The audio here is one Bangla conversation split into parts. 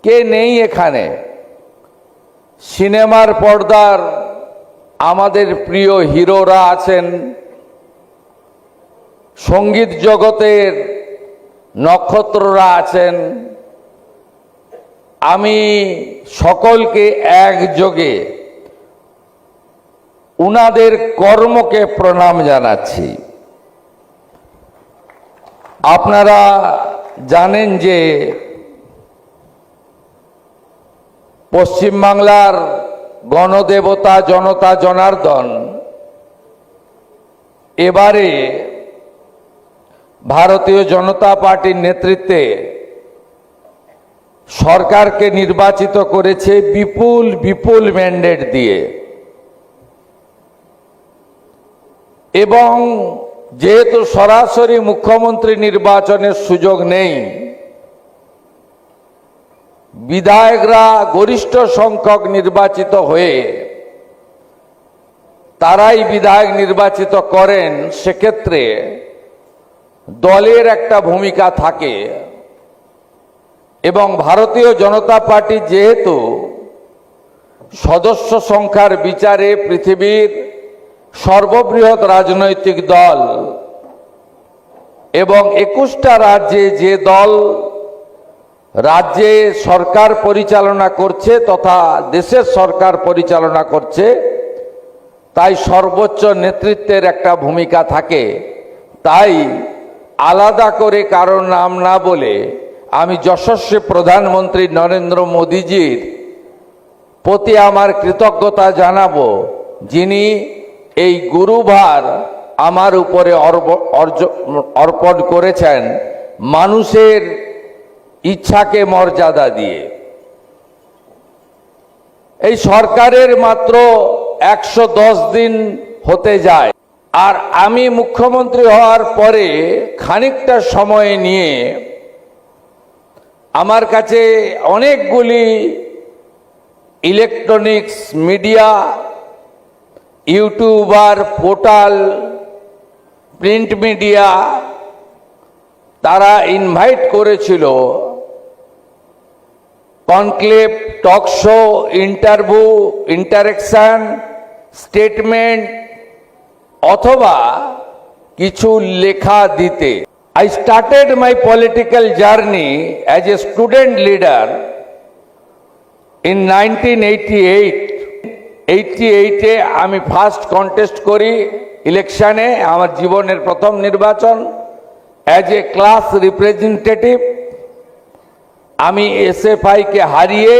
কে নেই এখানে? সিনেমার পর্দার আমাদের প্রিয় হিরোরা আছেন, সঙ্গীত জগতের নক্ষত্ররা আছেন। আমি সকলকে একযোগে উনাদের কর্মকে প্রণাম জানাচ্ছি। আপনারা জানেন যে পশ্চিমবাংলার গণদেবতা জনতা জনার্দন এবারে ভারতীয় জনতা পার্টির নেতৃত্বে সরকারকে নির্বাচিত করেছে বিপুল বিপুল ম্যান্ডেট দিয়ে। এবং যেহেতু সরাসরি মুখ্যমন্ত্রী নির্বাচনের সুযোগ নেই, বিধায়করা গরিষ্ঠ সংখ্যক নির্বাচিত হয়ে তারাই বিধায়ক নির্বাচিত করেন। সেক্ষেত্রে দলের একটা ভূমিকা থাকে এবং ভারতীয় জনতা পার্টি যেহেতু সদস্য সংখ্যার বিচারে পৃথিবীর সর্ববৃহৎ রাজনৈতিক দল এবং 21টা রাজ্যে যে দল রাজ্যে সরকার পরিচালনা করছে তথা দেশের সরকার পরিচালনা করছে, তাই সর্বোচ্চ নেতৃত্বের একটা ভূমিকা থাকে। তাই আলাদা করে কারোর নাম না বলে আমি যশস্বী প্রধানমন্ত্রী নরেন্দ্র মোদীজির প্রতি আমার কৃতজ্ঞতা জানাবো, যিনি এই গুরুভার আমার উপরে অর্পণ করেছেন মানুষের ইচ্ছাকে মর্যাদা দিয়ে। এই সরকারের মাত্র 110 দিন হতে যায়, আর আমি মুখ্যমন্ত্রী হওয়ার পরে খানিকটা সময় নিয়ে আমার কাছে অনেকগুলি electronics media, YouTuber, portal, print media তারা ইনভাইট করেছিল conclave, talk show, interview, interaction, statement অথবা কিছু লেখা দিতে। I started my political journey as a student leader in 1988. 88-এ আমি ফার্স্ট কন্টেস্ট করি ইলেকশনে, আমার জীবনের প্রথম নির্বাচন অ্যাজ এ ক্লাস রিপ্রেজেন্টেটিভ। আমি এসএফআইকে হারিয়ে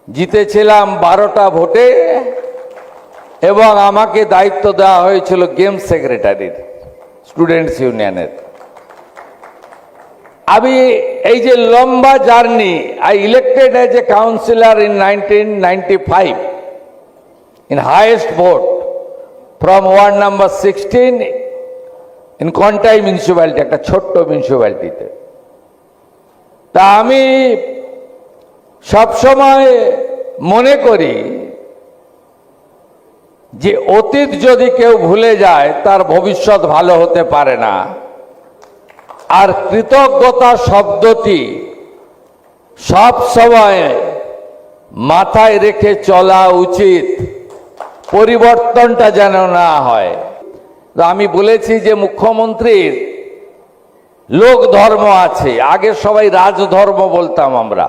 জিতেছিলাম 12টা ভোটে এবং আমাকে দায়িত্ব দেওয়া হয়েছিল গেম সেক্রেটারির, স্টুডেন্টস ইউনিয়নের। আমি এই যে লম্বা journey, I elected as a councillor in 1995 in highest vote from ward number 16 in Contai municipality, একটা ছোট্ট মিউনিসিপ্যালিটিতে। তা আমি সবসময় মনে করি যে অতীত যদি কেউ ভুলে যায় তার ভবিষ্যৎ ভালো হতে পারে না। আর কৃতজ্ঞতা শব্দটি সব সময় মাথায় রেখে চলা উচিত, পরিবর্তনটা যেন না হয়। তো আমি বলেছি যে মুখ্যমন্ত্রীর লোক ধর্ম আছে, আগে সবাই রাজধর্ম বলতাম আমরা।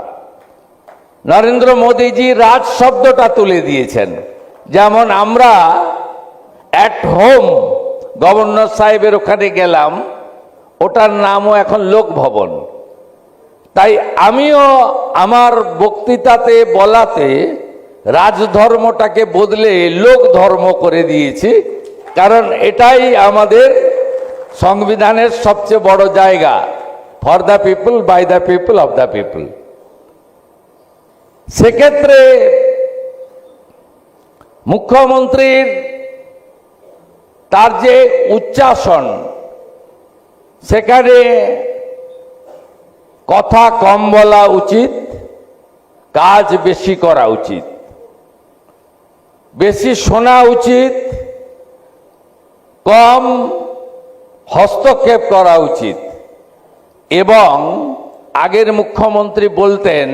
নরেন্দ্র মোদীজি রাজ শব্দটা তুলে দিয়েছেন। যেমন আমরা অ্যাট হোম গভর্নর সাহেবের ওখানে গেলাম, ওটার নামও এখন লোক ভবন। তাই আমিও আমার বক্তৃতাতে বলাতে রাজধর্মটাকে বদলে লোক ধর্ম করে দিয়েছি, কারণ এটাই আমাদের সংবিধানের সবচেয়ে বড় জায়গা, for the people, by the people, of the people. সেক্ষেত্রে মুখ্যমন্ত্রীর তার যে উচ্চাসন, সেখানে কথা কম বলা উচিত, কাজ বেশি করা উচিত, বেশি শোনা উচিত, কম হস্তক্ষেপ করা উচিত এবং আগের মুখ্যমন্ত্রী বলতেন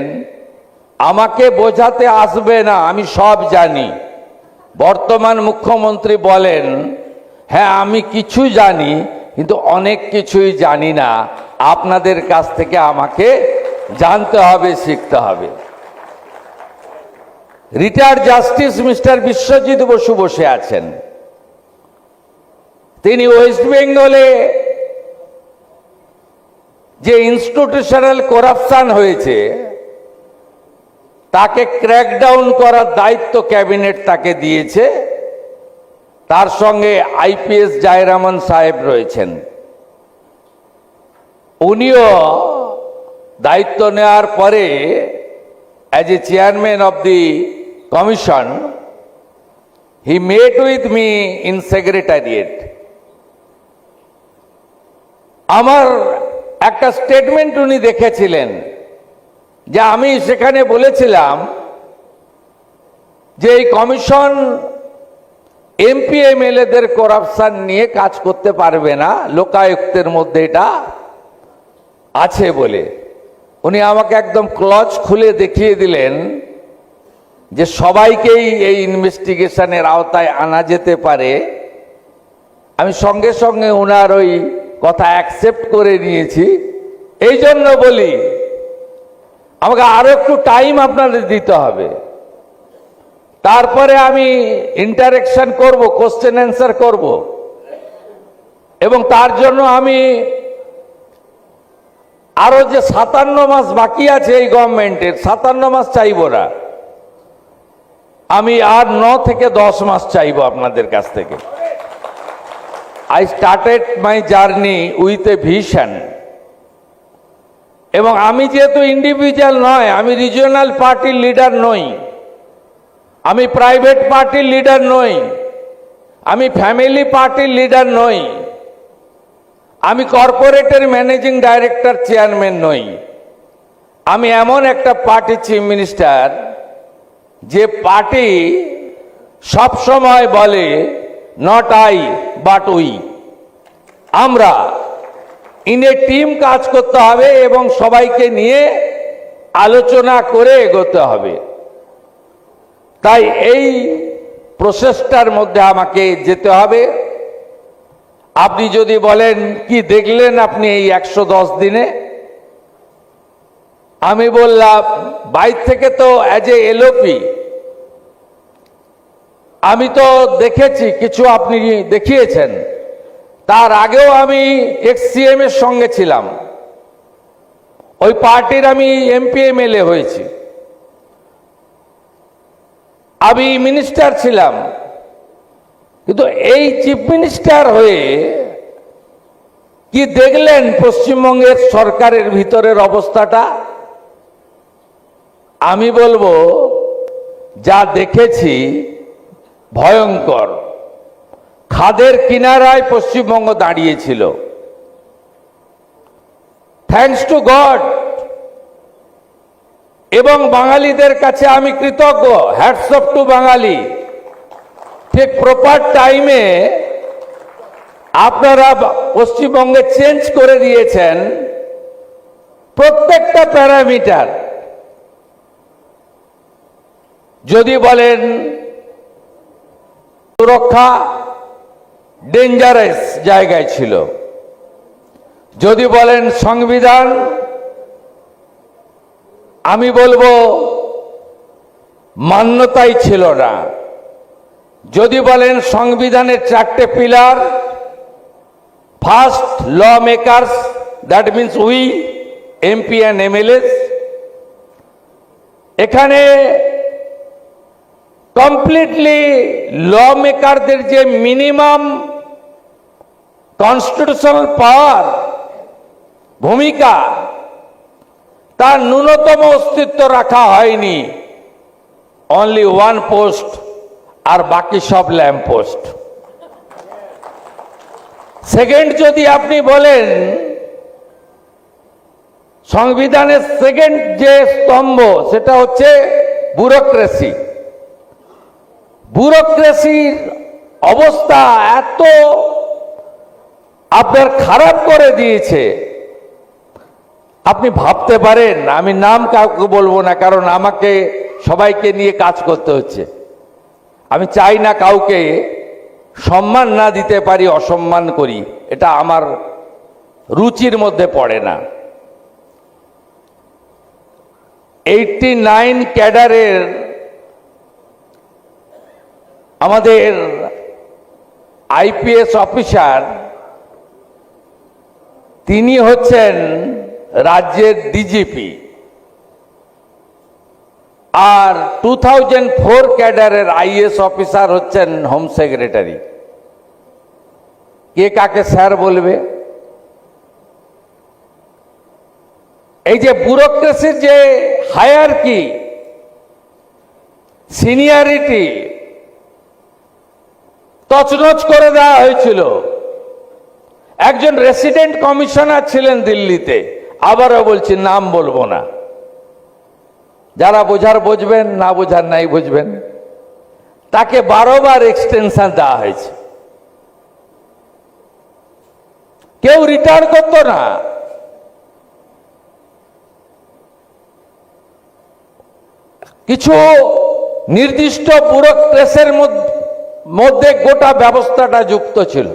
আমাকে বোঝাতে আসবে না, আমি সব জানি। বর্তমান মুখ্যমন্ত্রী বলেন হ্যাঁ আমি কিছু জানি, কিন্তু অনেক কিছুই জানি না, আপনাদের কাছ থেকে আমাকে জানতে হবে, শিখতে হবে। Retired justice mister Biswajit Basu বসে আছেন। তিনি ওয়েস্ট বেঙ্গলে যে ইনস্টিটিউশনাল করাপশন হয়েছে তাকে ক্র্যাকডাউন করার দায়িত্ব ক্যাবিনেট তাকে দিয়েছে। তার সঙ্গে আইপিএস জায়রামান সাহেব রয়েছেন। উনিও দায়িত্ব নেওয়ার পরে as a chairman of the commission, he met with me in secretariat. আমার একটা স্টেটমেন্ট উনি দেখেছিলেন যে আমি সেখানে বলেছিলাম যে এই কমিশন এমপি এমএলএদের করাপশন নিয়ে কাজ করতে পারবে না, লোকায়ুক্তের মধ্যে এটা আছে বলে। উনি আমাকে একদম ক্লজ খুলে দেখিয়ে দিলেন যে সবাইকেই এই ইনভেস্টিগেশনের আওতায় আনা যেতে পারে। আমি সঙ্গে সঙ্গে ওনার ওই কথা অ্যাকসেপ্ট করে নিয়েছি। এই জন্য বলি আমাকে আরো একটু টাইম আপনাদের দিতে হবে, তারপরে আমি ইন্টারেকশন করব, কোশ্চেন অ্যান্সার করব, এবং তার জন্য আমি আরো যে 57 মাস বাকি আছে এই গভর্নমেন্টের, 57 মাস চাইব না, আমি আর 9 থেকে 10 মাস চাইব আপনাদের কাছ থেকে। I started my journey with a vision, এবং আমি যেহেতু ইন্ডিভিজুয়াল নয়, আমি রিজিওনাল পার্টির লিডার নই, আমি প্রাইভেট পার্টির লিডার নই, আমি ফ্যামিলি পার্টির লিডার নই, আমি কর্পোরেটের ম্যানেজিং ডাইরেক্টর চেয়ারম্যান নই। আমি এমন একটা পার্টি চিফ মিনিস্টার যে পার্টি সব সময় বলে নট আই বাট উই, আমরা ইন এ টিম কাজ করতে হবে এবং সবাইকে নিয়ে আলোচনা করে এগোতে হবে। তাই এই প্রসেসটার মধ্যে আমাকে যেতে হবে। আপনি যদি বলেন কি দেখলেন আপনি এই 110 দিনে, আমি বললাম বাইরে থেকে তো অ্যাজ এ এলওপি আমি তো দেখেছি, কিছু আপনি দেখিয়েছেন। তার আগেও আমি এক্সসিএম এর সঙ্গে ছিলাম, ওই পার্টির আমি এমপি এমএলএ হয়েছি, আমি মিনিস্টার ছিলাম। কিন্তু এই চিফ মিনিস্টার হয়ে কি দেখলেন পশ্চিমবঙ্গের সরকারের ভিতরের অবস্থাটা? আমি বলবো যা দেখেছি ভয়ঙ্কর। খাদের কিনারায় পশ্চিমবঙ্গ দাঁড়িয়েছিল। থ্যাঙ্কস টু গড, এবং বাঙালিদের কাছে আমি কৃতজ্ঞ, হ্যাটস অফ টু বাঙালি। ঠিক প্রপার টাইমে আপনারা পশ্চিমবঙ্গে চেঞ্জ করে দিয়েছেন প্রত্যেকটা প্যারামিটার। যদি বলেন সুরক্ষা ডেঞ্জারাস জায়গায় ছিল, যদি বলেন সংবিধান, আমি বলবো মান্যতাই ছিল না। যদি বলেন সংবিধানের 4টে pillar, first law makers, that means we MP and MLAs, এখানে কমপ্লিটলি ল মেকারদের যে মিনিমাম কনস্টিটিউশনাল পাওয়ার, ভূমিকা, তার ন্যূনতম অস্তিত্ব রাখা হয়নি। অনলি ওয়ান পোস্ট, আর বাকি সব ল্যাম্প পোস্ট। সেকেন্ড, যদি আপনি বলেন সংবিধানের সেকেন্ড যে স্তম্ভ সেটা হচ্ছে ব্যুরোক্রেসি। ব্যুরোক্রেসির অবস্থা এত আপনার খারাপ করে দিয়েছে, আপনি ভাবতে পারেন, আমি নাম কাউকে বলবো না, কারণ আমাকে সবাইকে নিয়ে কাজ করতে হচ্ছে। আমি চাই না কাউকে সম্মান না দিতে পারি, অসম্মান করি, এটা আমার রুচির মধ্যে পড়ে না। 89 ক্যাডারের আমাদের আইপিএস অফিসার, তিনি হচ্ছেন রাজ্যের ডিজিপি, আর 2004 ক্যাডারের আইএস অফিসার হচ্ছেন হোম সেক্রেটারি। কে কাকে স্যার বলবে? এই যে ব্যুরোক্রেসির যে হায়ারার্কি, সিনিয়রিটি তছনছ করে দেওয়া হয়েছিল। একজন রেসিডেন্ট কমিশনার ছিলেন দিল্লিতে, আবারও বলছি নাম বলবো না, যারা বোঝার বুঝবেন, না বোঝার নাই বুঝবেন। তাকে 12 বার এক্সটেনশন দেওয়া হয়েছে, কেউ রিটায়ার করতো না। কিছু নির্দিষ্ট ব্যুরোক্রেসির মধ্যে গোটা ব্যবস্থাটা যুক্ত ছিল,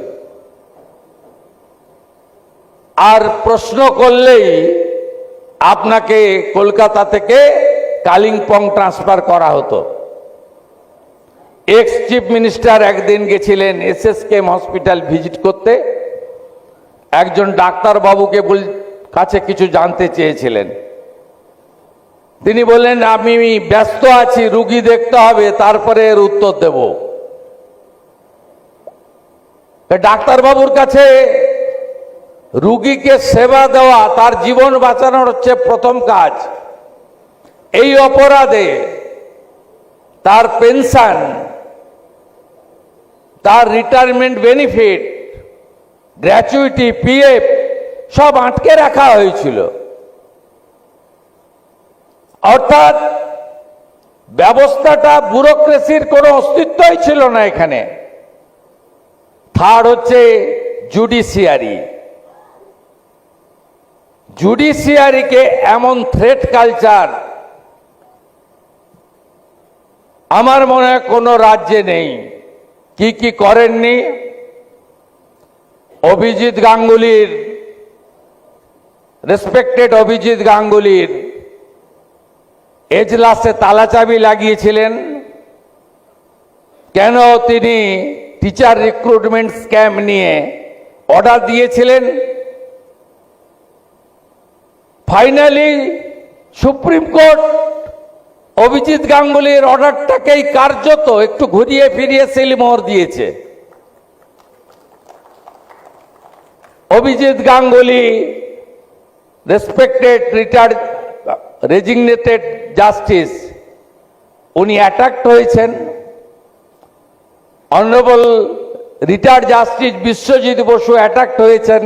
আর প্রশ্ন করলেই আপনাকে কলকাতা থেকে কালিম্পং ট্রান্সফার করা হতো। এক্স চিফ মিনিস্টার একদিন গেছিলেন এসএসকেএম হসপিটাল ভিজিট করতে, একজন ডাক্তার বাবুকে কাছে কিছু জানতে চেয়েছিলেন। তিনি বললেন, আমি ব্যস্ত আছি, রুগী দেখতে হবে, তারপরে এর উত্তর দেব। ডাক্তারবাবুর কাছে রুগীকে সেবা দেওয়া, তার জীবন বাঁচানোর হচ্ছে প্রথম কাজ। এই অপরাধে তার পেনশন, তার রিটায়ারমেন্ট বেনিফিট, গ্র্যাচুইটি, পিএফ সব আটকে রাখা হয়েছিল। অর্থাৎ ব্যবস্থাটা, ব্যুরোক্রেসির কোনো অস্তিত্বই ছিল না এখানে। থার্ড হচ্ছে জুডিশিয়ারি। জুডিশিয়ারিকে এমন থ্রেট কালচার আমার মনে হয় কোনো রাজ্যে নেই। কি কি করেননি? অভিজিৎ গাঙ্গুলির, রেসপেক্টেড অভিজিৎ গাঙ্গুলির এজলাসে তালাচাবি লাগিয়েছিলেন। কেন? তিনি টিচার রিক্রুটমেন্ট স্ক্যাম নিয়ে অর্ডার দিয়েছিলেন। ফাইনালি সুপ্রিম কোর্ট অভিজিৎ গাঙ্গুলির অর্ডারটাকেই কার্যত একটু ঘুরিয়ে ফিরিয়ে সিলমোহর দিয়েছে। Abhijit Ganguly, respected retired resignated justice, উনি অ্যাটাকড হয়েছেন। Honourable retired justice Biswajit Basu attacked হয়েছেন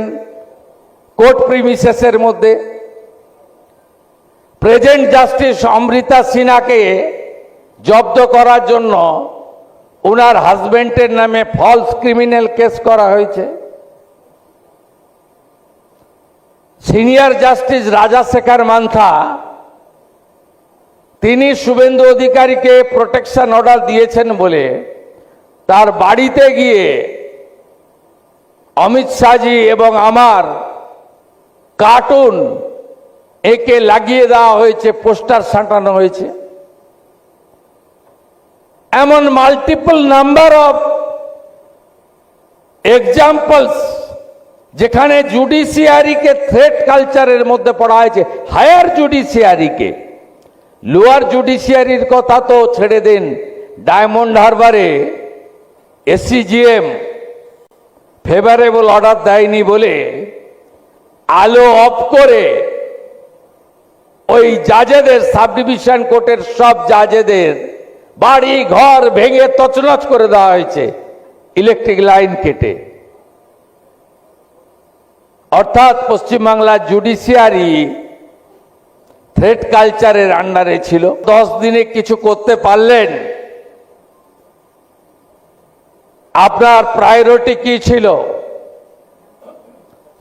কোর্ট প্রিমিসেসের মধ্যে। প্রেজেন্ট জাস্টিস অমৃতা সিনহাকে জব্দ করার জন্য ওনার হাজবেন্ডের নামে ফলস ক্রিমিনাল কেস করা হয়েছে। সিনিয়র জাস্টিস রাজাশেখর মান্থা, তিনি শুভেন্দু অধিকারীকে প্রোটেকশন অর্ডার দিয়েছেন বলে তার বাড়িতে গিয়ে অমিত শাহজি এবং আমার কার্টুন একে লাগিয়ে দেওয়া হয়েছে, পোস্টার সাঁটানো হয়েছে। এমন মাল্টিপল নাম্বার অফ এক্সাম্পলস যেখানে জুডিশিয়ারিকে থ্রেট কালচারের মধ্যে পড়া হয়েছে। হায়ার জুডিশিয়ারিকে, লোয়ার জুডিশিয়ারির কথা তো ছেড়ে দিন। ডায়মন্ড হারবারে এসসিজিএম ফেভারেবল অর্ডার দেয়নি বলে আলো অফ করে ওই জাজেদের, সাব ডিভিশন কোর্টের সব জাজেদের বাড়ি ঘর ভেঙে তছনছ করে দেওয়া হয়েছে, ইলেকট্রিক লাইন কেটে। অর্থাৎ পশ্চিমবাংলার জুডিশিয়ারি থ্রেট কালচারের আন্ডারে ছিল। 10 দিনে কিছু করতে পারলেন? আপনার প্রায়োরিটি কি ছিল?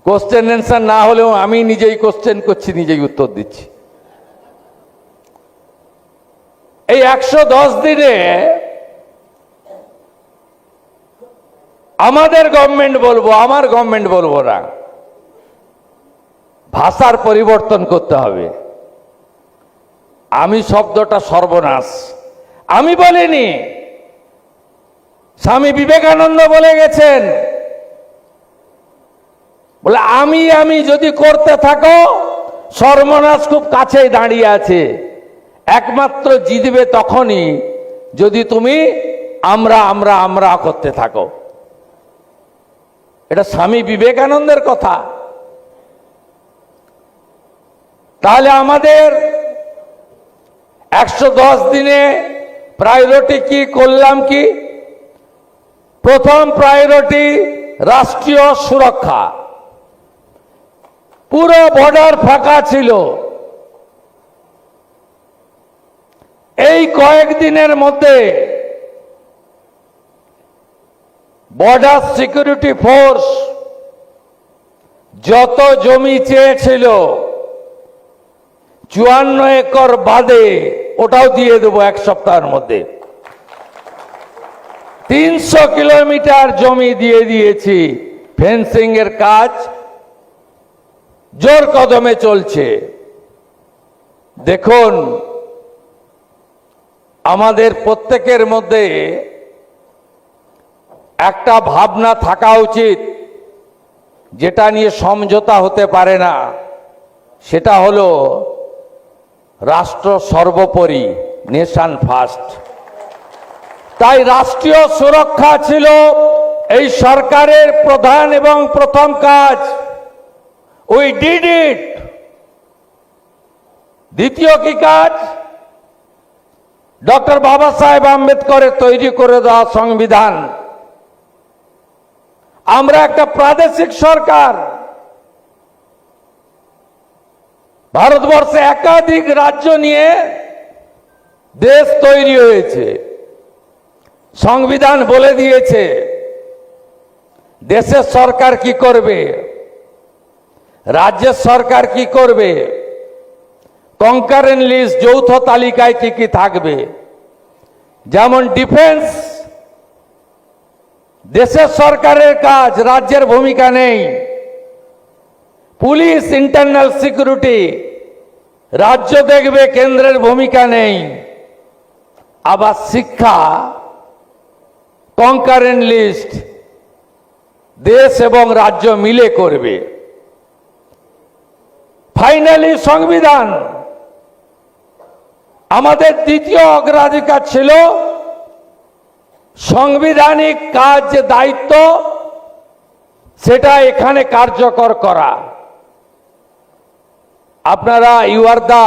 কোশ্চেন অ্যান্সার না হলেও আমি নিজেই কোশ্চেন করছি, নিজেই উত্তর দিচ্ছি। এই 110 দিনে আমাদের গভর্নমেন্ট বলবো, আমার গভর্নমেন্ট বলবো না, ভাষার পরিবর্তন করতে হবে। আমি শব্দটা সর্বনাশ আমি বলিনি, স্বামী বিবেকানন্দ বলে গেছেন, বলে আমি যদি করতে থাকো সর্বনাশ খুব কাছেই দাঁড়িয়ে আছে, একমাত্র জিতবে তখনই যদি তুমি আমরা করতে থাকো। এটা স্বামী বিবেকানন্দের কথা। তাহলে আমাদের 110 দিনে প্রায়োরিটি কি করলাম? কি প্রথম প্রায়োরিটি রাষ্ট্রীয় সুরক্ষা। পুরো বর্ডার ফাঁকা ছিল। এই কয়েকদিনের মধ্যে বর্ডার সিকিউরিটি ফোর্স যত জমি চেয়েছিল 54 একর বাদে ওটাও দিয়ে দেবো এক সপ্তাহের মধ্যে। 300 কিলোমিটার জমি দিয়ে দিয়েছি। ফেন্সিং এর কাজ জোর কদমে চলছে। দেখুন, আমাদের প্রত্যেকের মধ্যে একটা ভাবনা থাকা উচিত, যেটা নিয়ে সমঝোতা হতে পারে না, সেটা হলো রাষ্ট্র সর্বোপরি, নেশন ফার্স্ট। তাই রাষ্ট্রীয় সুরক্ষা ছিল এই সরকারের প্রধান এবং প্রথম কাজ। We did it. দ্বিতীয় কি কাজ? ডক্টর বাবা সাহেব আম্বেদকরের তৈরি করে দেওয়া সংবিধান। আমরা একটা প্রাদেশিক সরকার, ভারতবর্ষে একাধিক রাজ্য নিয়ে দেশ তৈরি হয়েছে। সংবিধান বলে দিয়েছে দেশের সরকার কি করবে, রাজ্যের সরকার কি করবে, কনকারেন্ট লিস্ট, যৌথ তালিকায় কি কি থাকবে। যেমন ডিফেন্স দেশের সরকারের কাজ, রাজ্যের ভূমিকা নেই। পুলিশ, ইন্টারনাল সিকিউরিটি রাজ্য দেখবে, কেন্দ্রের ভূমিকা নেই। আবার শিক্ষা, কনকারেন্ট লিস্ট দেশ এবং রাজ্য মিলে করবে। ফাইনালি সংবিধান। আমাদের দ্বিতীয় অগ্রাধিকার ছিল সাংবিধানিক কাজ, যে দায়িত্ব, সেটা এখানে কার্যকর করা। আপনারা, you are the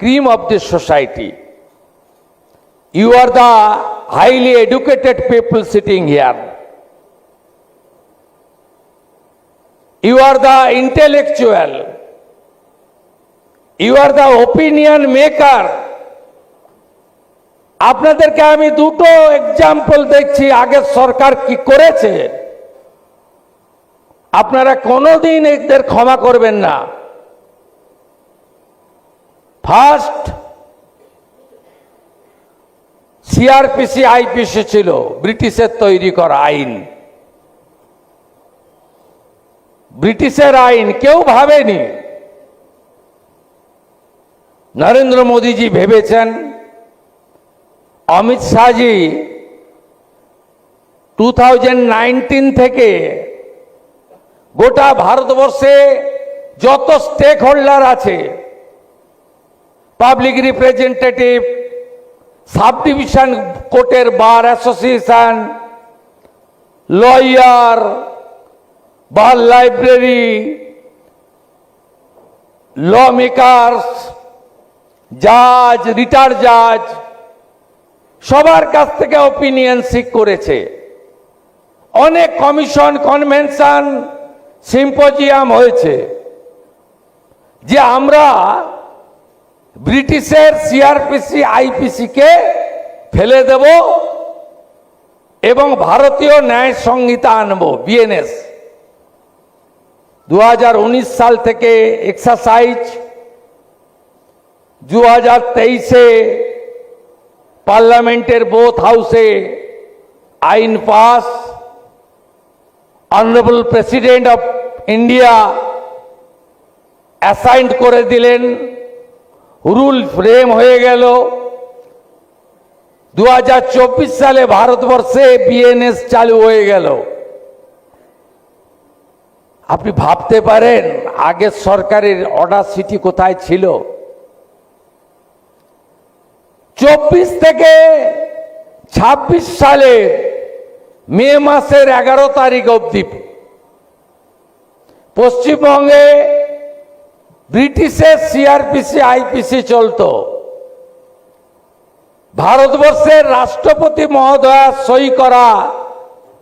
cream of this society, you are the highly educated people sitting here. You are the intellectual. You are the opinion maker. আপনাদেরকে আমি দুটো এক্সাম্পল দেখছি আগের সরকার কি করেছে। আপনারা কোনোদিন এদের ক্ষমা করবেন না। ফার্স্ট, সিআরপিসি আইপিসি ছিল ব্রিটিশের তৈরি করা আইন। ব্রিটিশের আইন কেউ ভাবেনি। নরেন্দ্র মোদীজি ভেবেছেন, অমিত শাহজি 2019 থেকে গোটা ভারতবর্ষে যত স্টেক হোল্ডার আছে, পাবলিক রিপ্রেজেন্টেটিভ, সাব ডিভিশন কোর্টের বার অ্যাসোসিয়েশন, লয়ার, বার লাইব্রেরি, ল মেকার্স, জাজ, রিটায়ার্ড জাজ, সবার কাছ থেকে ওপিনিয়ন সিক করেছে। অনেক কমিশন, কনভেনশন, সিম্পোজিয়াম হয়েছে যে আমরা ব্রিটিশের সিআরপিসি আইপিসি কে ফেলে দেব এবং ভারতীয় ন্যায় সংহিতা আনব, বিএনএস। 2019 সাল থেকে এক্সারসাইজ, 2023-এ পার্লামেন্টের বোথ হাউসে আইন pass, honourable president of India assigned করে দিলেন, রুল ফ্রেম হয়ে গেল। 2024 সালে ভারতবর্ষে বিএনএস চালু হয়ে গেল। আপনি ভাবতে পারেন আগের সরকারের অডাসিটি কোথায় ছিল? 24 থেকে 26 সালের মে মাসের 11 তারিখ অবধি পশ্চিমবঙ্গে ব্রিটিশের সিআরপিসি আইপিসি চলতো। ভারতবর্ষের রাষ্ট্রপতি মহোদয়া সই করা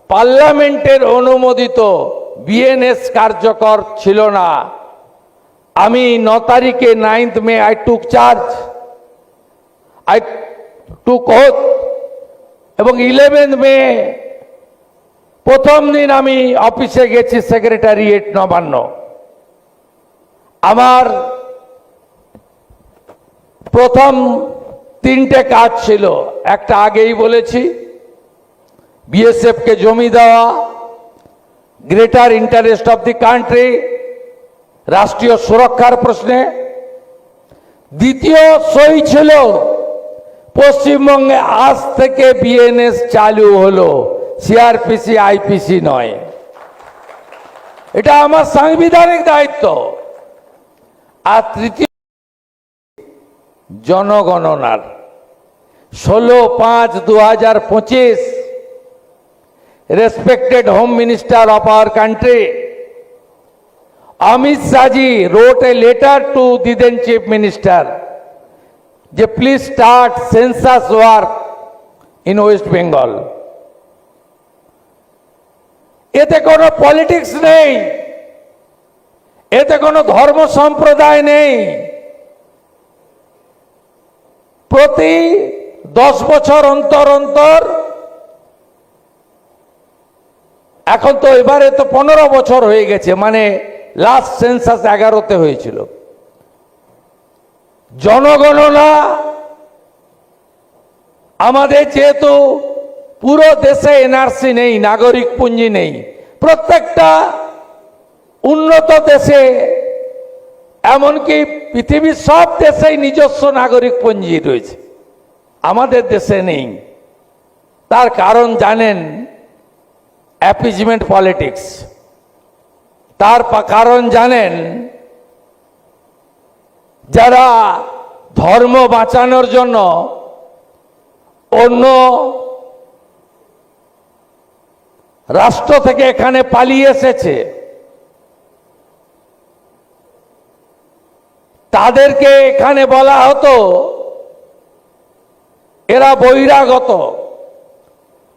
পার্লামেন্টের অনুমোদিত বিএনএস কার্যকর ছিল না। আমি 9 তারিখে 9th may I took oath এবং 11th মে প্রথম দিন আমি অফিসে গেছি, সেক্রেটারিয়েট নবান্ন। আমার প্রথম 3টে কাজ ছিল। একটা আগেই বলেছি, বিএসএফকে জমি দেওয়া, greater interest of the country, রাষ্ট্রীয় সুরক্ষার প্রশ্নে। দ্বিতীয় সই ছিল পশ্চিমবঙ্গে আজ থেকে বিএনএস চালু হলো, সিআরপিসি আইপিসি নয়। এটা আমার সাংবিধানিক দায়িত্ব। আর তৃতীয় জনগণনার 16/5/2025 respected home minister of our country Amit Shahji wrote a letter to the then Chief Minister যে please start census work in West Bengal. এতে কোনো পলিটিক্স নেই, এতে কোনো ধর্ম সম্প্রদায় নেই। প্রতি 10 বছর অন্তর অন্তর, এখন তো এবারে তো 15 বছর হয়ে গেছে, মানে লাস্ট সেন্সাস 11তে হয়েছিল। জনগণনা আমাদের যেহেতু পুরো দেশে এনআরসি নেই, নাগরিক পুঞ্জি নেই, প্রত্যেকটা উন্নত দেশে, এমনকি পৃথিবীর সব দেশেই নিজস্ব নাগরিক পঞ্জি রয়েছে, আমাদের দেশে নেই। তার কারণ জানেন? Appeasement politics. তার কারণ জানেন? যারা ধর্ম বাঁচানোর জন্য অন্য রাষ্ট্র থেকে এখানে পালিয়ে এসেছে, তাদেরকে এখানে বলা হতো এরা বহিরাগত।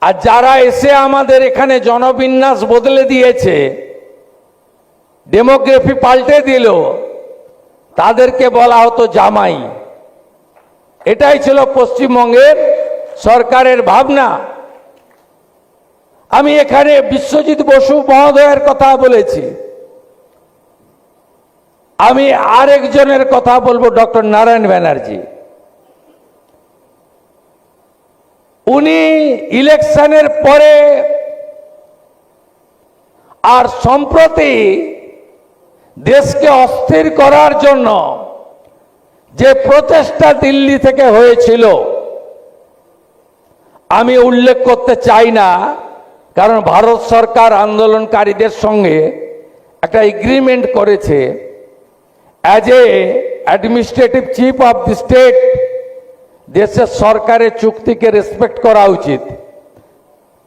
আর যারা এসে আমাদের এখানে জনবিন্যাস বদলে দিয়েছে, ডেমোগ্রাফি পাল্টে দিল, তাদেরকে বলা হতো জামাই। এটাই ছিল পশ্চিমবঙ্গের সরকারের ভাবনা। আমি এখানে বিশ্বজিৎ বসু মহোদয়ের কথা বলেছি, আমি আরেকজনের কথা বলবো, ডক্টর নারায়ণ ব্যানার্জি। উনি ইলেকশনের পরে আর সম্প্রতি দেশকে অস্থির করার জন্য যে প্রচেষ্টা দিল্লি থেকে হয়েছিল, আমি উল্লেখ করতে চাই না, কারণ ভারত সরকার আন্দোলনকারীদের সঙ্গে একটা এগ্রিমেন্ট করেছে। As a administrative chief of the state, দেশের সরকারের চুক্তিকে রেসপেক্ট করা উচিত।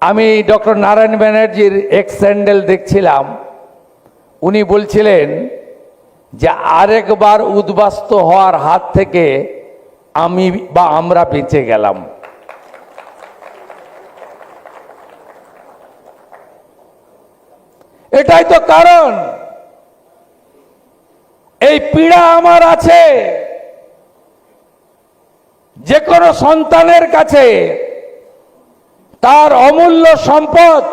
আমি ডক্টর নারায়ণ ব্যানার্জির এক্স স্যান্ডেল দেখছিলাম, উনি বলছিলেন যে আরেকবার উদ্বাস্ত হওয়ার হাত থেকে আমি বা আমরা বেঁচে গেলাম। এটাই তো কারণ। এই পীড়া আমার আছে। যে কোনো সন্তানের কাছে তার অমূল্য সম্পদ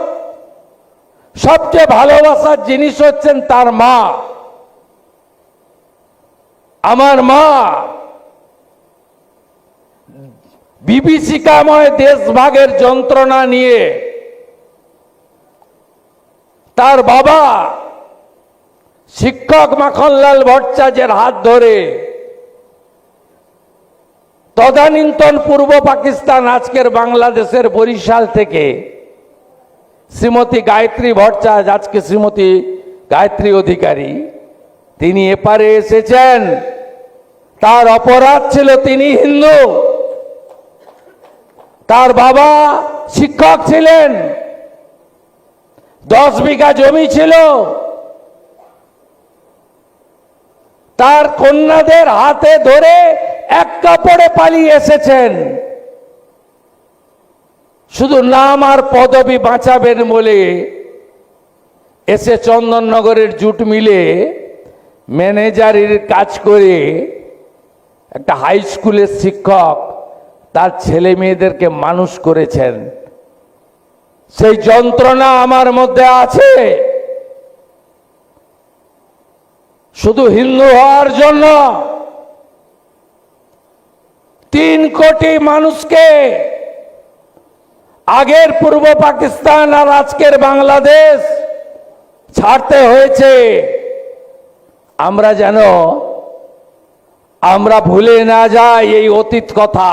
সবচেয়ে ভালোবাসার জিনিস হচ্ছেন তার মা। আমার মা বিভীষিকাময় দেশভাগের যন্ত্রণা নিয়ে তার বাবা শিক্ষক মাখনলাল ভট্টাচার্যের হাত ধরে তদানীন্তন পূর্ব পাকিস্তান, আজকের বাংলাদেশের বরিশাল থেকে শ্রীমতী গায়ত্রী ভট্টাচার্য, আজকে শ্রীমতী গায়ত্রী অধিকারী, তিনি এপারে এসেছেন। তার অপরাধ ছিল তিনি হিন্দু, তার বাবা শিক্ষক ছিলেন, 10 বিঘা জমি ছিল, তার কন্যাদের হাতে ধরে এক কাপড়ে পালিয়ে এসেছেন। শুধু নাম আর পদবি বাঁচাবেন বলে এসে চন্দননগরের জুট মিলে ম্যানেজারের কাজ করে একটা হাই স্কুলের শিক্ষক তার ছেলে মেয়েদেরকে মানুষ করেছেন। সেই যন্ত্রণা আমার মধ্যে আছে। শুধু হিন্দু হওয়ার জন্য 3 কোটি মানুষকে আগের পূর্ব পাকিস্তান আর আজকের বাংলাদেশ ছাড়তে হয়েছে। আমরা ভুলে না যাই এই অতীত কথা।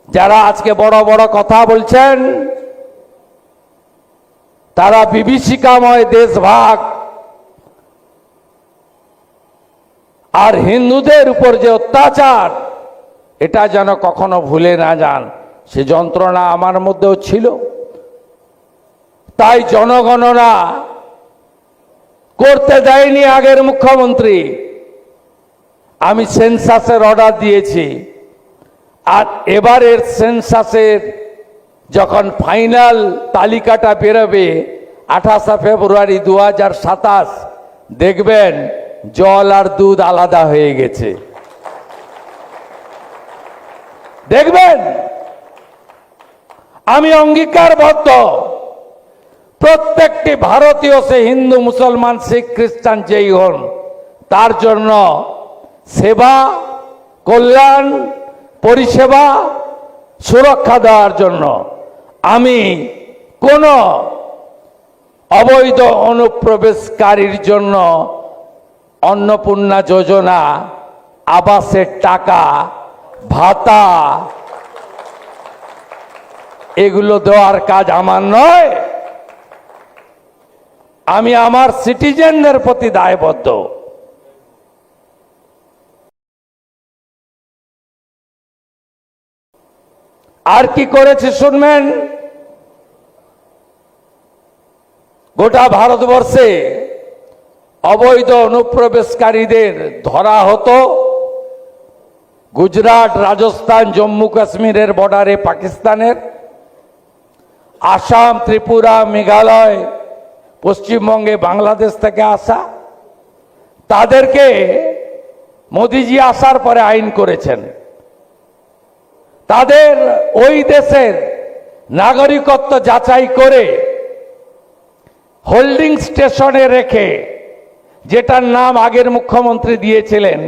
যারা আজকে বড় বড় কথা বলছেন তারা বিভীষিকাময় দেশভাগ আর হিন্দুদের উপর যে অত্যাচার, এটা যেন কখনো ভুলে না যান। সে যন্ত্রণা আমার মধ্যেও ছিল। তাই জনগণনা করতে দেয়নি আগের মুখ্যমন্ত্রী। আমি সেন্সাসের অর্ডার দিয়েছি, আর এবারের সেন্সাসের যখন ফাইনাল তালিকাটা বেরোবে 28 ফেব্রুয়ারি 2027, দেখবেন জল আর দুধ আলাদা হয়ে গেছে। দেখবেন। আমি অঙ্গীকারবদ্ধ, প্রত্যেকটি ভারতীয়, সে হিন্দু, মুসলমান, শিখ, খ্রিস্টান যেই হন, তার জন্য সেবা, কল্যাণ, পরিষেবা, সুরক্ষা দেওয়ার জন্য আমি কোনো অবৈধ অনুপ্রবেশকারীর জন্য অন্নপূর্ণা যোজনা, আবাসের টাকা, ভাতা, এগুলো দেওয়ার কাজ আমার নয়। আমি আমার সিটিজেনদের প্রতি দায়বদ্ধ। আর কি করেছে শুনবেন। গোটা ভারতবর্ষে অবৈধ অনুপ্রবেশকারীদের ধরা হতো গুজরাট, রাজস্থান, জম্মু কাশ্মীরের বর্ডারে পাকিস্তানের, আসাম, ত্রিপুরা, মেঘালয়, পশ্চিমবঙ্গে বাংলাদেশ থেকে আসা। তাদেরকে মোদিজি আসার পরে আইন করেছেন। তাদের ওই দেশের নাগরিকত্ব যাচাই করে হোল্ডিং স্টেশনে রেখে, যেটার নাম আগের মুখ্যমন্ত্রী দিয়েছিলেন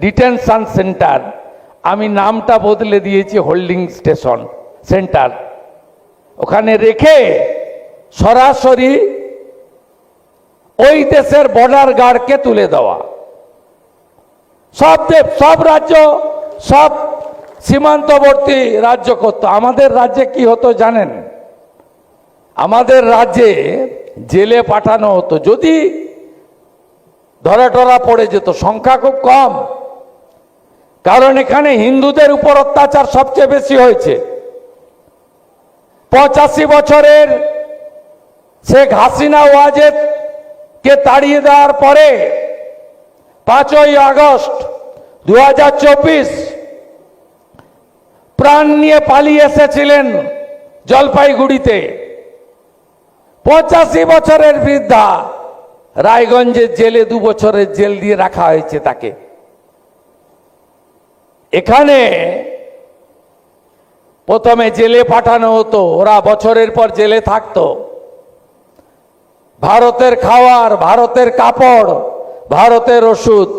ডিটেনশন সেন্টার, আমি নামটা বদলে দিয়েছি হোল্ডিং স্টেশন সেন্টার, ওখানে রেখে সরাসরি ওই দেশের বর্ডার গার্ডকে তুলে দেওয়া। সব রাজ্য, সব সীমান্তবর্তী রাজ্য করত। আমাদের রাজ্যে কি হতো জানেন? আমাদের রাজ্যে জেলে পাঠানো হতো যদি ধরা টরা পড়ে যেত। সংখ্যা খুব কম, কারণ এখানে হিন্দুদের উপর অত্যাচার সবচেয়ে বেশি হয়েছে। 85 বছরের শেখ হাসিনা ওয়াজেদকে তাড়িয়ে দেওয়ার পরে 5ই আগস্ট 2024 প্রাণ নিয়ে পালিয়ে এসেছিলেন জলপাইগুড়িতে। 85 বছরের বৃদ্ধা, রায়গঞ্জের জেলে 2 বছরের জেল দিয়ে রাখা হয়েছে তাকে। এখানে প্রথমে জেলে পাঠানো হতো, ওরা বছরের পর জেলে থাকতো। ভারতের খাওয়ার, ভারতের কাপড়, ভারতের ওষুধ।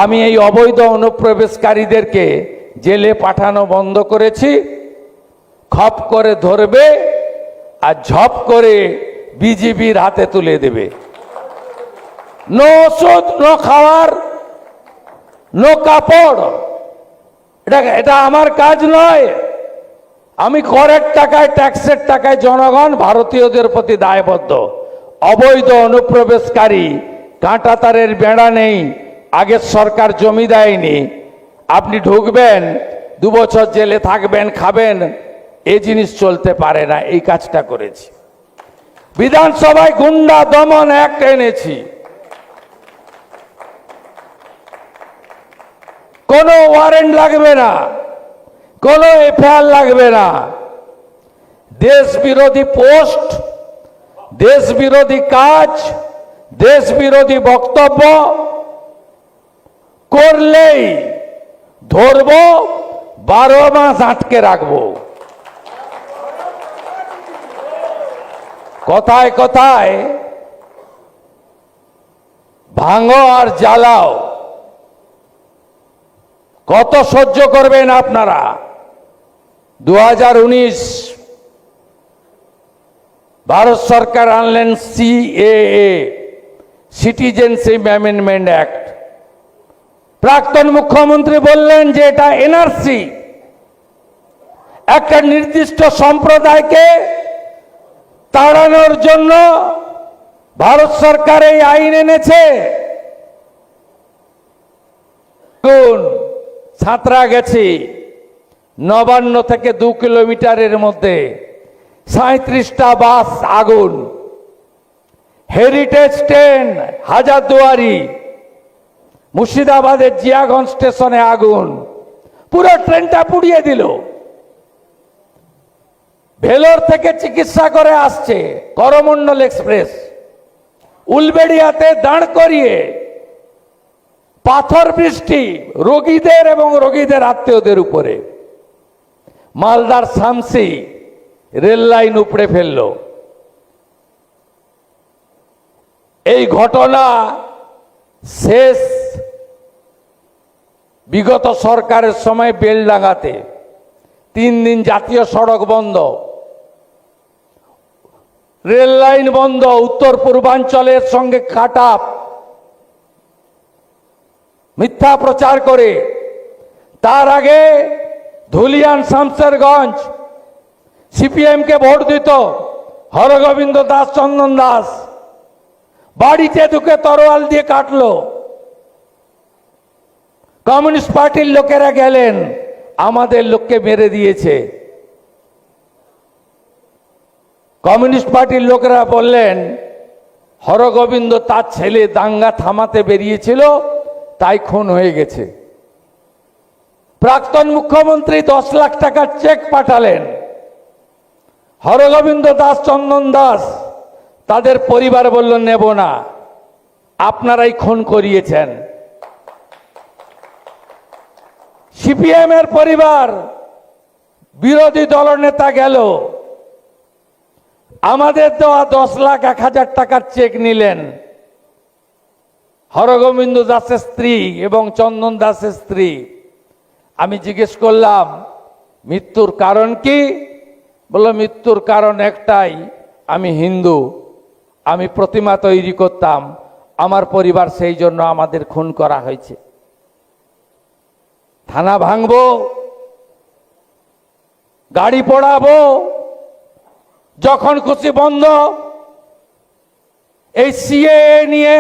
আমি এই অবৈধ অনুপ্রবেশকারীদেরকে জেলে পাঠানো বন্ধ করেছি। খপ করে ধরবে আর ঝপ করে বিজিবির হাতে তুলে দেবে। নো ওষুধ, নো খাওয়ার, নো কাপড়। এটা আমার কাজ নয়। আমি করের টাকায়, ট্যাক্সের টাকায় জনগণ ভারতীয়দের প্রতি দায়বদ্ধ। অবৈধ অনুপ্রবেশকারী, কাঁটাতারের বেড়া নেই, আগের সরকার জমি দেয়নি, আপনি ঢুকবেন, 2 বছর জেলে থাকবেন, খাবেন, এই জিনিস চলতে পারে না। এই কাজটা করেছি। বিধানসভায় গুন্ডা দমন অ্যাক্ট এনেছি। কোনো ওয়ারেন্ট লাগবে না, কোনো এফআইআর লাগবে না। দেশ বিরোধী পোস্ট, দেশ বিরোধী কাজ, দেশ বিরোধী বক্তব্য করলেই ধরব, 12 মাস আটকে রাখবো। কথায় কথায় ভাঙো আর জ্বালাও, কত সহ্য করবেন আপনারা? 2019 ভারত সরকার আনলেন সিএএ, সিটিজেনশিপ অ্যামেন্ডমেন্ট অ্যাক্ট। প্রাক্তন মুখ্যমন্ত্রী বললেন যে এটা এনআরসি, একটা নির্দিষ্ট সম্প্রদায়কে তাড়ানোর জন্য ভারত সরকার এই আইন এনেছে। ছাত্রা গেছি, নবান্ন থেকে 2 কিলোমিটারের মধ্যে 37টা বাস আগুন। হেরিটেজ ট্রেন হাজারদুয়ারি, মুর্শিদাবাদের জিয়াগঞ্জ স্টেশনে আগুন, পুরো ট্রেনটা পুড়িয়ে দিল। ভেলোর থেকে চিকিৎসা করে আসছে করমণ্ডল এক্সপ্রেস, উলবেড়িয়াতে দাঁড় করিয়ে পাথর বৃষ্টি রোগীদের এবং রোগীদের আত্মীয়দের উপরে। মালদার শামসি রেল লাইন উপড়ে ফেলল। এই ঘটনা শেষ বিগত সরকারের সময় বেলডাঙ্গাতে 3 দিন জাতীয় সড়ক বন্ধ, রেল লাইন বন্ধ, উত্তর পূর্বাঞ্চলের সঙ্গে কাটআপ, মিথ্যা প্রচার করে। তার আগে ধুলিয়ান শামসেরগঞ্জ সিপিএমকে ভোট দিত হরগোবিন্দ দাস, চন্দন দাস, বাড়িতে ঢুকে তরোয়াল দিয়ে কাটলো। কমিউনিস্ট পার্টির লোকেরা গেলেন, আমাদের লোককে মেরে দিয়েছে। কমিউনিস্ট পার্টির লোকেরা বললেন হরগোবিন্দ তার ছেলে দাঙ্গা থামাতে বেরিয়েছিল, তাই খুন হয়ে গেছে। প্রাক্তন মুখ্যমন্ত্রী 10 লাখ টাকার চেক পাঠালেন। হরগোবিন্দ দাস, চন্দন দাস, তাদের পরিবার বলল নেব না, আপনারাই খুন করিয়েছেন। সিপিএম এর পরিবার, বিরোধী দলনেতা গেল, আমাদের দেওয়া 10 লাখ 1,000 টাকার চেক নিলেন। হরগোবিন্দ দাসের স্ত্রী এবং চন্দন দাসের স্ত্রী। আমি জিজ্ঞেস করলাম মৃত্যুর কারণ কি? বলল মৃত্যুর কারণ একটাই, আমি হিন্দু, আমি প্রতিমা তৈরি করতাম, আমার পরিবার সেই জন্য আমাদের খুন করা হয়েছে। থানা ভাঙবো, গাড়ি পোড়াবো, যখন খুশি বন্ধ। এই সিএএ নিয়ে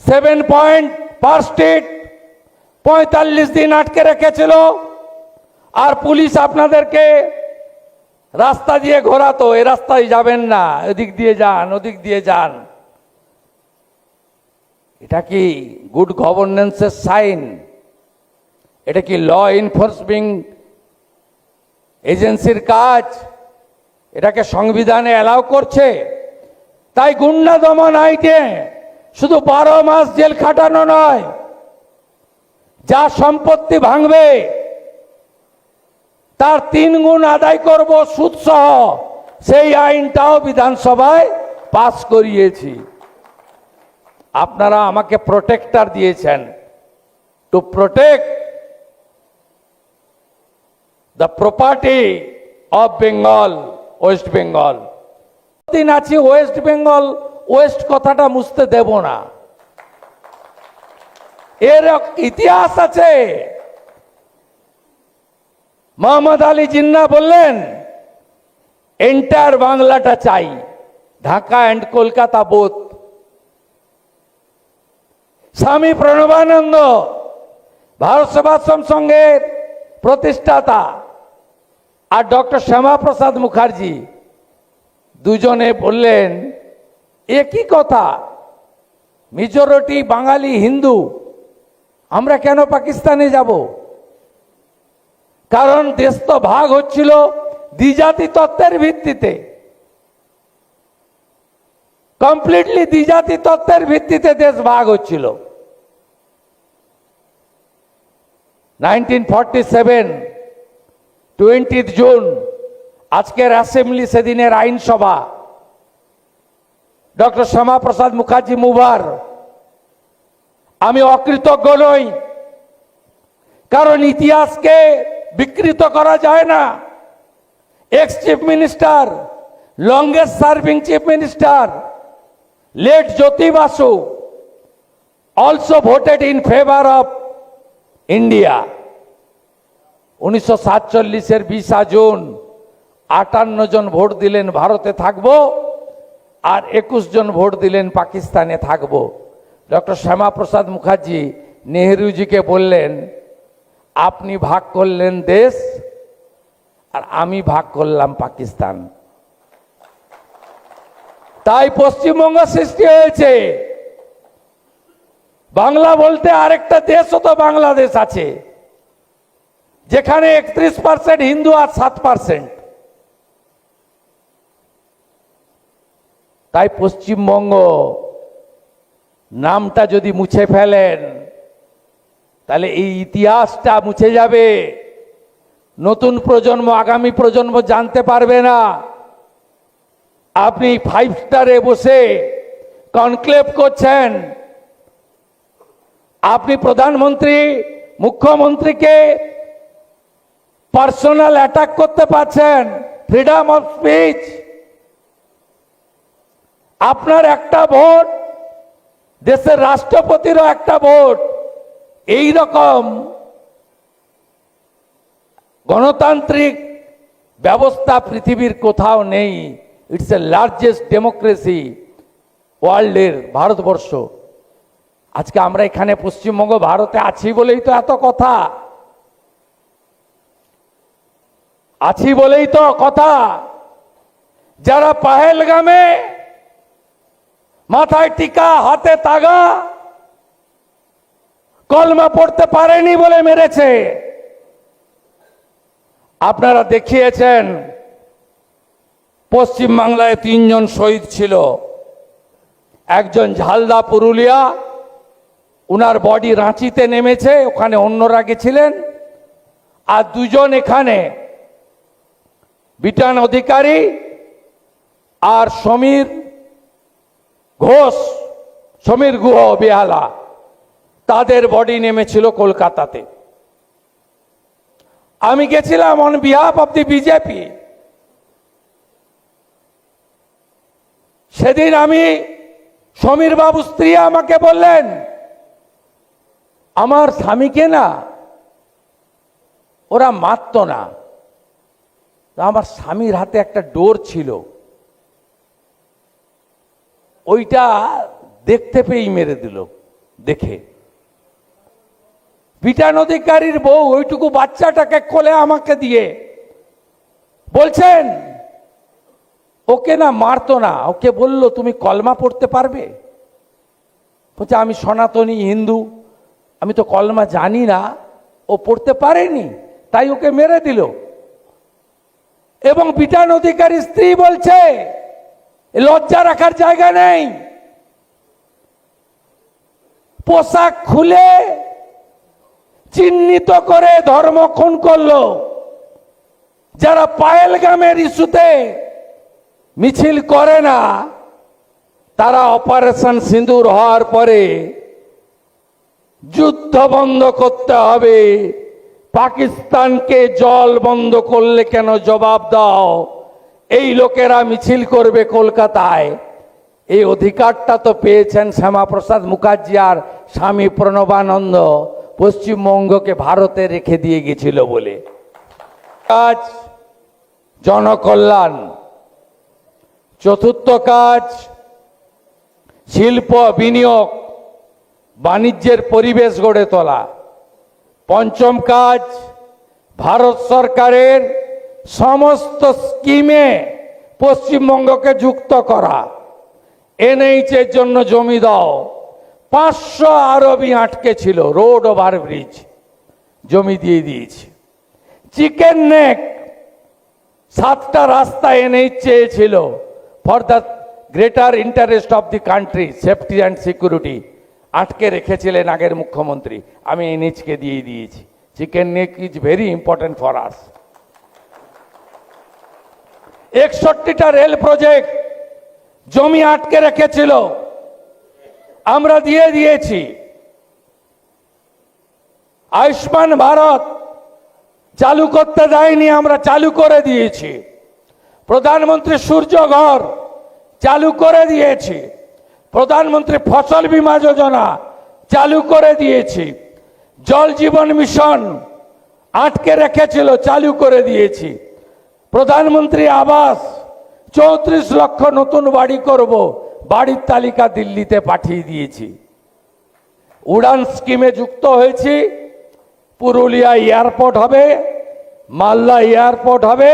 7 পয়েন্ট পার স্টেট 45 দিন আটকে রেখেছিল। আর পুলিশ আপনাদেরকে রাস্তা দিয়ে ঘোরাতো, এ রাস্তায় যাবেন না, এদিক দিয়ে যান, ওদিক দিয়ে যান। এটা কি গুড গভর্নেন্সের সাইন? এটা কি ল এনফোর্সিং এজেন্সির কাজ? এটাকে সংবিধানে অ্যালাউ করছে? তাই গুন্ডা দমন আইনে শুধু 12 মাস জেল খাটানো নয়, যা সম্পত্তি ভাঙবে তার 3 গুণ আদায় করব সুদ সহ, সেই আইনটাও বিধানসভায় পাস করিয়েছি, আপনারা আমাকে প্রোটেক্টর দিয়েছেন, to protect the property of Bengal, West Bengal. দিন আছি ওয়েস্ট বেঙ্গল, ওয়েস্ট কথাটা মুছতে দেব না, এর ইতিহাস আছে। মোহাম্মদ আলী জিন্না বললেন এন্টায়ার বাংলাটা চাই, ঢাকা অ্যান্ড কলকাতা বোথ। স্বামী প্রণবানন্দ ভারত সেবাশ্রম সংঘের প্রতিষ্ঠাতা আর ডক্টর শ্যামাপ্রসাদ মুখার্জি দুজনে বললেন একই কথা, মেজরিটি বাঙালি হিন্দু, আমরা কেন পাকিস্তানে যাব? কারণ দেশ তো ভাগ হচ্ছিল দ্বিজাতি তত্ত্বের ভিত্তিতে, কমপ্লিটলি দ্বিজাতি তত্ত্বের ভিত্তিতে দেশ ভাগ হচ্ছিল। 1947 20 জুন আজকের অ্যাসেম্বলি, সেদিনের আইনসভা, ডক্টর শ্যামাপ্রসাদ মুখার্জি মুভার। আমি অকৃতজ্ঞ নই, কারণ ইতিহাসকে বিকৃত করা যায় না। X chief minister, longest serving chief minister, late Jyoti Basu also voted in favor of India. 1947 20 June 58 জন ভোট দিলেন ভারতে থাকবো, আর 21 জন ভোট দিলেন পাকিস্তানে থাকবো। ডক্টর শ্যামাপ্রসাদ মুখার্জি নেহরুজিকে বললেন আপনি ভাগ করলেন দেশ আর আমি ভাগ করলাম পাকিস্তান, তাই পশ্চিমবঙ্গ সৃষ্টি হয়েছে। বাংলা বলতে আরেকটা দেশও তো বাংলাদেশ আছে, যেখানে 31% হিন্দু আর 7%। তাই পশ্চিমবঙ্গ নামটা যদি মুছে ফেলেন তাহলে এই ইতিহাসটা মুছে যাবে, নতুন প্রজন্ম, আগামী প্রজন্ম জানতে পারবে না। আপনি 5 স্টারে বসে কনক্লেভ করছেন, আপনি প্রধানমন্ত্রী মুখ্যমন্ত্রীকে পার্সোনাল অ্যাটাক করতে পারছেন, ফ্রিডম অফ স্পিচ। আপনার একটা ভোট, দেশের রাষ্ট্রপতিরও একটা ভোট, এই রকম গণতান্ত্রিক ব্যবস্থা পৃথিবীর কোথাও নেই। ইটস এ লার্জেস্ট ডেমোক্রেসি ওয়ার্ল্ডের, ভারতবর্ষ। আজকে আমরা এখানে পশ্চিমবঙ্গ ভারতে আছি বলেই তো এত কথা, আছি বলেই তো কথা। যারা পাহেলগামে মাথায় টিকা, হাতে তাগা, কলমা পড়তে পারেনি বলে মেরেছে। আপনারা দেখিয়েছেন পশ্চিমবাংলায় 3 জন শহীদ ছিল, একজন ঝালদা পুরুলিয়া, উনার বডি রাঁচিতে নেমেছে, ওখানে অন্যরা গেছিলেন, আর 2 জন এখানে, বিটান অধিকারী আর সমীর ঘোষ, সমীর গুহ বেহালা, তাদের বডি নেমেছিল কলকাতাতে। আমি গেছিলাম on behalf of the BJP. সেদিন আমি, সমীর বাবু স্ত্রী আমাকে বললেন আমার স্বামীকে না ওরা মারতো না, আমার স্বামীর হাতে একটা ডোর ছিল, ওইটা দেখতে পেয়েই মেরে দিল। দেখে বিটান অধিকারীর বউ ওইটুকু বাচ্চাটাকে কোলে আমাকে দিয়ে বলছেন ওকে না মারতো না, ওকে বলল তুমি কলমা পড়তে পারবে? বলছে আমি সনাতনী হিন্দু, আমি তো কলমা জানি না। ও পড়তে পারেনি, তাই ওকে মেরে দিল। এবং বিটান অধিকারী স্ত্রী বলছে লজ্জা রাখার জায়গা নেই, পোশাক খুলে চিহ্নিত করে ধর্ম খুন করলো। যারা পায়েলগামের ইস্যুতে মিছিল করে না তারা অপারেশন সিঁদুর হওয়ার পরে যুদ্ধ বন্ধ করতে হবে, পাকিস্তানকে জল বন্ধ করলে কেন জবাব দাও, এই লোকেরা মিছিল করবে কলকাতায়। এই অধিকারটা তো পেয়েছেন শ্যামাপ্রসাদ মুখার্জি আর স্বামী প্রণবানন্দ পশ্চিমবঙ্গকে ভারতে রেখে দিয়ে গেছিল বলে। কাজ জনকল্যাণ, চতুর্থ কাজ শিল্প বিনিয়োগ বাণিজ্যের পরিবেশ গড়ে তোলা, পঞ্চম কাজ ভারত সরকারের সমস্ত স্কিমে পশ্চিমবঙ্গকে যুক্ত করা, এনএইচ এর জন্য জমি দাও, 500 আরবি আটকে ছিল, রোড ওভার ব্রিজ জমি দিয়ে দিয়েছি। চিকেন নেক 7টা রাস্তা এনএইচ চেয়েছিল for the greater interest of the country, safety and security, আটকে রেখেছিলেন আগের মুখ্যমন্ত্রী, আমি এনএইচকে দিয়ে দিয়েছি। Chicken neck is very important for us. 61টা রেল প্রজেক্ট জমি আটকে রেখেছিল, আমরা দিয়ে দিয়েছি। আয়ুষ্মান ভারত চালু করতে দেয়নি, আমরা চালু করে দিয়েছি। প্রধানমন্ত্রী সূর্য ঘর চালু করে দিয়েছি। প্রধানমন্ত্রী ফসল বীমা যোজনা চালু করে দিয়েছি। জল জীবন মিশন আটকে রেখেছিল, চালু করে দিয়েছি। প্রধানমন্ত্রী আবাস 34 লক্ষ নতুন বাড়ি করব, বাড়ির তালিকা দিল্লিতে পাঠিয়ে দিয়েছি। উড়ান স্কিমে যুক্ত হয়েছি, পুরুলিয়া এয়ারপোর্ট হবে, মালদা এয়ারপোর্ট হবে,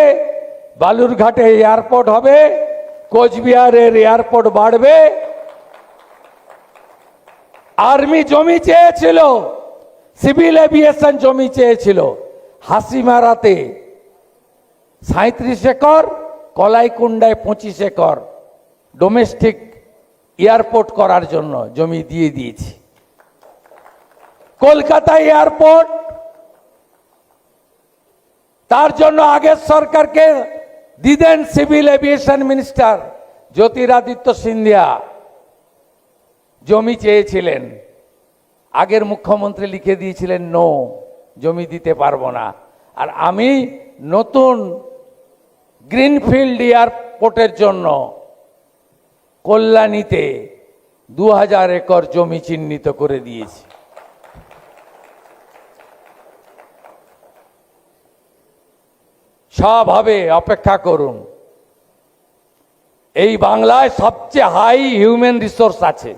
বালুরঘাটে এয়ারপোর্ট হবে, কোচবিহারের এয়ারপোর্ট বাড়বে। আর্মি জমি চেয়েছিল, সিভিল এভিয়েশন জমি চেয়েছিল, হাসিমারাতে 37 একর, কলাইকুণ্ডায় 25 একর ডোমেস্টিক এয়ারপোর্ট করার জন্য জমি দিয়ে দিয়েছি। কলকাতা এয়ারপোর্ট, তার জন্য আগের সরকারকে দিতেন civil aviation minister Jyotiraditya Scindia, জমি চেয়েছিলেন, আগের মুখ্যমন্ত্রী লিখে দিয়েছিলেন নো, জমি দিতে পারবো না। আর আমি নতুন গ্রিনফিল্ড এয়ারপোর্টের জন্য কল্যাণীতে 2000 একর জমি চিহ্নিত করে দিয়েছি। সব হবে, অপেক্ষা করুন। এই বাংলায় সবচেয়ে হাই হিউম্যান রিসোর্স আছে।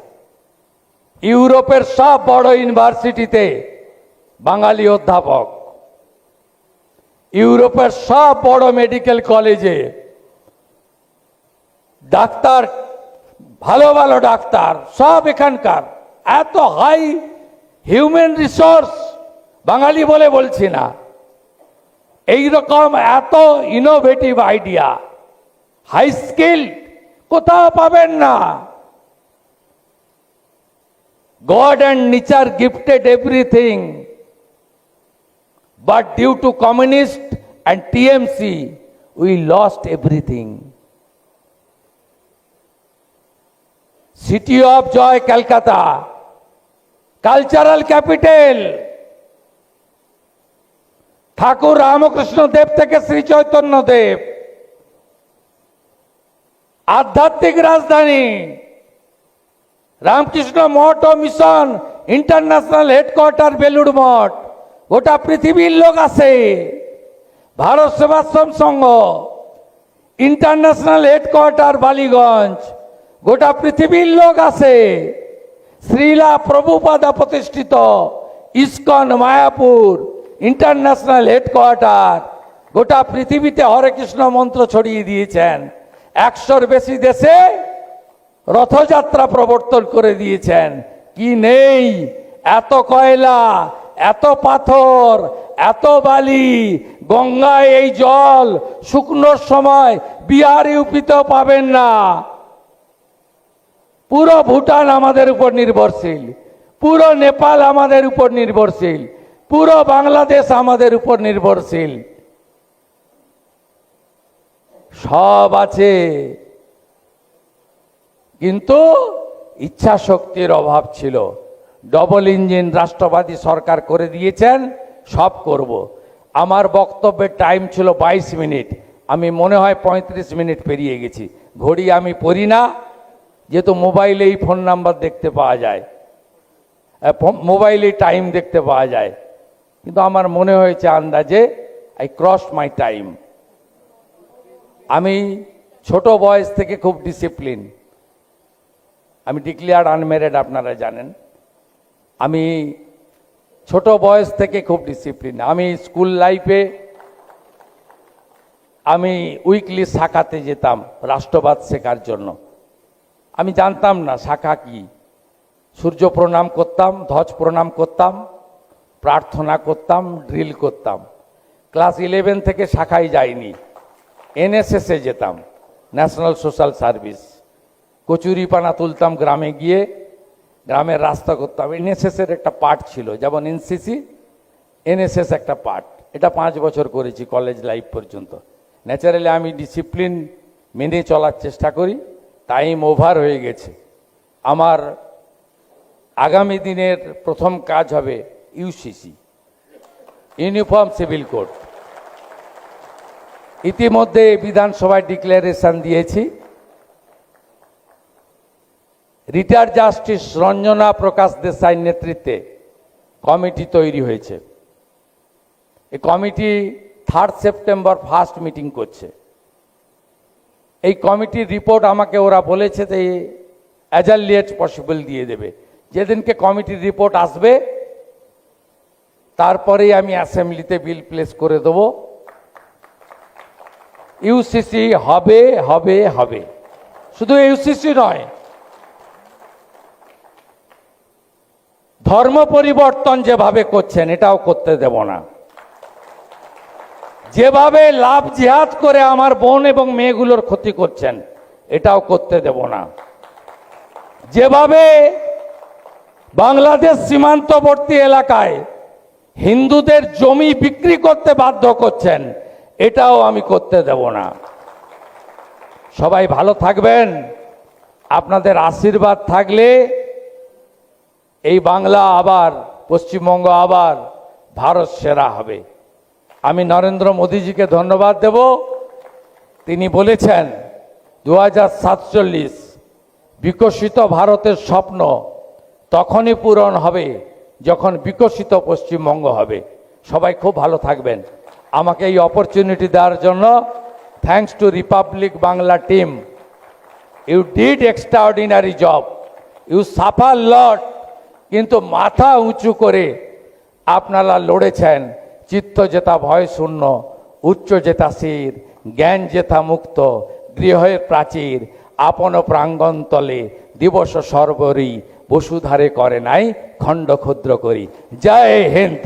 ইউরোপের সব বড় ইউনিভার্সিটিতে বাঙালি অধ্যাপক, ইউরোপের সব বড় মেডিকেল কলেজে ডাক্তার, ভালো ভালো ডাক্তার সব এখানকার। এত হাই হিউম্যান রিসোর্স, বাঙালি বলে বলছি না, এইরকম এত ইনোভেটিভ আইডিয়া, হাই স্কিল কোথাও পাবেন না। God and nature gifted everything, but due to communist and TMC, we lost everything. City of Joy, Calcutta, cultural capital. ঠাকুর রামকৃষ্ণ দেব থেকে শ্রী চৈতন্য দেব, আধ্যাত্মিক রাজধানী। রামকৃষ্ণ মঠ ও mission international headquarter Belur Math, গোটা পৃথিবীর লোক আছে। ভারত সেবাশ্রম সংঘ ইন্টারন্যাশনাল হেডকোয়ার্টার বালিগঞ্জ, গোটা পৃথিবীর লোক আছে। শ্রীলা প্রভুপাদা প্রতিষ্ঠিত ইস্কন মায়াপুর ইন্টারন্যাশনাল হেডকোয়ার্টার, গোটা পৃথিবীতে হরে কৃষ্ণ মন্ত্র ছড়িয়ে দিয়েছেন। 100-র বেশি দেশে রথযাত্রা প্রবর্তন করে দিয়েছেন। কি নেই? এত কয়লা, এত পাথর, এত বালি, গঙ্গায় এই জল শুকনোর সময় বিহার ইউপিতেও পাবেন না। পুরো ভুটান আমাদের উপর নির্ভরশীল, পুরো নেপাল আমাদের উপর নির্ভরশীল, পুরো বাংলাদেশ আমাদের উপর নির্ভরশীল। সব আছে, কিন্তু ইচ্ছা শক্তির অভাব ছিল। ডবল ইঞ্জিন রাষ্ট্রবাদী সরকার করে দিয়েছেন, সব করব। আমার বক্তব্যের টাইম ছিল 22 মিনিট, আমি মনে হয় 35 মিনিট পেরিয়ে গেছি। ঘড়ি আমি পড়ি না, যেহেতু মোবাইলেই ফোন নাম্বার দেখতে পাওয়া যায়, মোবাইলে টাইম দেখতে পাওয়া যায়। কিন্তু আমার মনে হয়েছে আন্দাজে আই ক্রস মাই টাইম। আমি ছোট বয়স থেকে খুব ডিসিপ্লিন। আমি ডিক্লেয়ার্ড আনম্যারিড, আপনারা জানেন। আমি ছোট বয়স থেকে খুব ডিসিপ্লিন। আমি স্কুল লাইফে আমি উইকলি শাখাতে যেতাম রাষ্ট্রবাদ শেখার জন্য। আমি জানতাম না শাখা কি। সূর্য প্রণাম করতাম, ধ্বজ প্রণাম করতাম, প্রার্থনা করতাম, ড্রিল করতাম। ক্লাস 11 থেকে শাখায় যাইনি, এনএসএসে যেতাম, ন্যাশনাল সোশ্যাল সার্ভিস। কচুরিপানা তুলতাম গ্রামে গিয়ে, গ্রামের রাস্তা করতাম। এনএসএসের একটা পার্ট ছিল, যেমন এনসিসি, এনএসএস একটা পার্ট। এটা 5 বছর করেছি কলেজ লাইফ পর্যন্ত। ন্যাচারালি আমি ডিসিপ্লিন মেনে চলার চেষ্টা করি। টাইম ওভার হয়ে গেছে। আমার আগামী দিনের প্রথম কাজ হবে ইউসিসি, ইউনিফর্ম সিভিল কোড। ইতিমধ্যে বিধানসভায় ডিক্লারেশন দিয়েছি। রিটায়ার্ড জাস্টিস রঞ্জনা প্রকাশ দেশাইয়ের নেতৃত্বে কমিটি তৈরি হয়েছে। এই কমিটি 3 সেপ্টেম্বর ফার্স্ট মিটিং করছে। এই কমিটির রিপোর্ট আমাকে ওরা বলেছে যে অ্যাজ আর্লি এজ পসিবল দিয়ে দেবে। যেদিনকে কমিটির রিপোর্ট আসবে তারপরেই আমি অ্যাসেম্বলিতে বিল প্লেস করে দেব। ইউসিসি হবে হবে হবে। শুধু ইউসিসি নয়, ধর্ম পরিবর্তন যেভাবে করছেন এটাও করতে দেব না। যেভাবে লাভ জিহাদ করে আমার বোন এবং মেয়েগুলোর ক্ষতি করছেন এটাও করতে দেব না। যেভাবে বাংলাদেশ সীমান্তবর্তী এলাকায় হিন্দুদের জমি বিক্রি করতে বাধ্য করছেন এটাও আমি করতে দেব না। সবাই ভালো থাকবেন। আপনাদের আশীর্বাদ থাকলে এই বাংলা আবার, পশ্চিমবঙ্গ আবার ভারত সেরা হবে। আমি নরেন্দ্র মোদীজিকে ধন্যবাদ দেব। তিনি বলেছেন 2047 বিকশিত ভারতের স্বপ্ন তখনই পূরণ হবে যখন বিকশিত পশ্চিমবঙ্গ হবে। সবাই খুব ভালো থাকবেন। আমাকে এই অপরচুনিটি দেওয়ার জন্য thanks to Republic Bangla team. You did extraordinary job, you suffer lot. কিন্তু মাথা উঁচু করে আপনারা লড়েছেন। চিত্ত জেতা ভয় শূন্য, উচ্চ জেতা শির, জ্ঞান জেতা মুক্ত, গৃহের প্রাচীর, আপন প্রাঙ্গণ তলে দিবস সর্বরি, বসুধারে করে নাই খণ্ড ক্ষুদ্র করি। জয় হিন্দ।